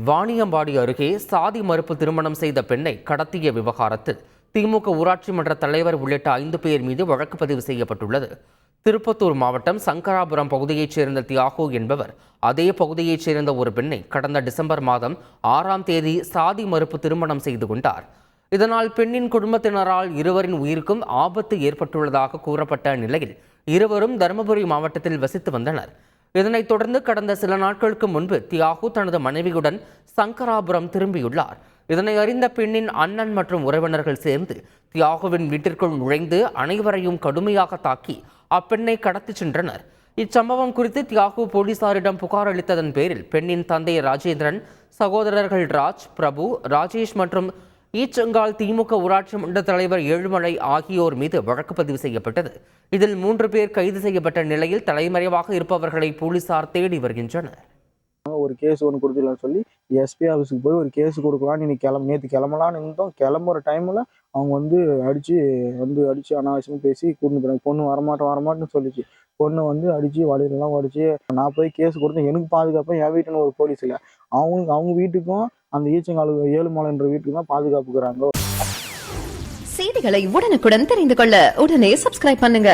வாணியம்பாடி அருகே சாதி மறுப்பு திருமணம் செய்த பெண்ணை கடத்திய விவகாரத்தில் திமுக ஊராட்சி மன்ற தலைவர் உள்ளிட்ட 5 பேர் மீது வழக்கு பதிவு செய்யப்பட்டுள்ளது. திருப்பத்தூர் மாவட்டம் சங்கராபுரம் பகுதியைச் சேர்ந்த தியாகு என்பவர் அதே பகுதியைச் சேர்ந்த ஒரு பெண்ணை கடந்த டிசம்பர் மாதம் 6ஆம் தேதி சாதி மறுப்பு திருமணம் செய்து கொண்டார். இதனால் பெண்ணின் குடும்பத்தினரால் இருவரின் உயிருக்கும் ஆபத்து ஏற்பட்டுள்ளதாக கூறப்பட்ட நிலையில் இருவரும் தருமபுரி மாவட்டத்தில் வசித்து வந்தனர். இதனைத் தொடர்ந்து கடந்த சில நாட்களுக்கு முன்பு தியாகு தனது மனைவியுடன் சங்கராபுரம் திரும்பியுள்ளார். இதனை அறிந்த பெண்ணின் அண்ணன் மற்றும் உறவினர்கள் சேர்ந்து தியாகுவின் வீட்டிற்குள் நுழைந்து அனைவரையும் கடுமையாக தாக்கி அப்பெண்ணை கடத்திச் சென்றனர். இச்சம்பவம் குறித்து தியாகு போலீசாரிடம் புகார் அளித்ததன் பேரில் பெண்ணின் தந்தை ராஜேந்திரன், சகோதரர்கள் ராஜ், பிரபு, ராஜேஷ் மற்றும் ஈச்சங்கால் திமுக ஊராட்சி மன்ற தலைவர் ஏழுமலை ஆகியோர் மீது வழக்கு பதிவு செய்யப்பட்டது. இதில் 3 பேர் கைது செய்யப்பட்ட நிலையில் தலைமறைவாக இருப்பவர்களை போலீசார் தேடி வருகின்றனர். ஒரு கேஸ் ஒன்று கொடுத்துடலாம்னு சொல்லி எஸ்பி ஆஃபீஸுக்கு போய் ஒரு கேஸ் கொடுக்கலான்னு நேற்று கிளம்பலான்னு இருந்தோம். கிளம்புற டைமில் அவங்க அடித்து அனாவசியமாக பேசி கூட்டிட்டு போனாங்க. பொண்ணு வரமாட்டேன்னு சொல்லிச்சு. பொண்ணை அடித்து வழியிலலாம் அடிச்சு நான் போய் கேஸ் கொடுத்தேன். எனக்கு பாதுகாப்பாக என் வீட்டுன்னு ஒரு போலீஸ் இல்லை. அவங்க வீட்டுக்கும் அந்த ஈச்சங்கால் ஏழுமலைன்ற வீட்டுக்கு தான் பாதுகாப்புக்கிறாங்க. செய்திகளை உடனுக்குடன் தெரிந்து கொள்ள உடனே சப்ஸ்கிரைப் பண்ணுங்க.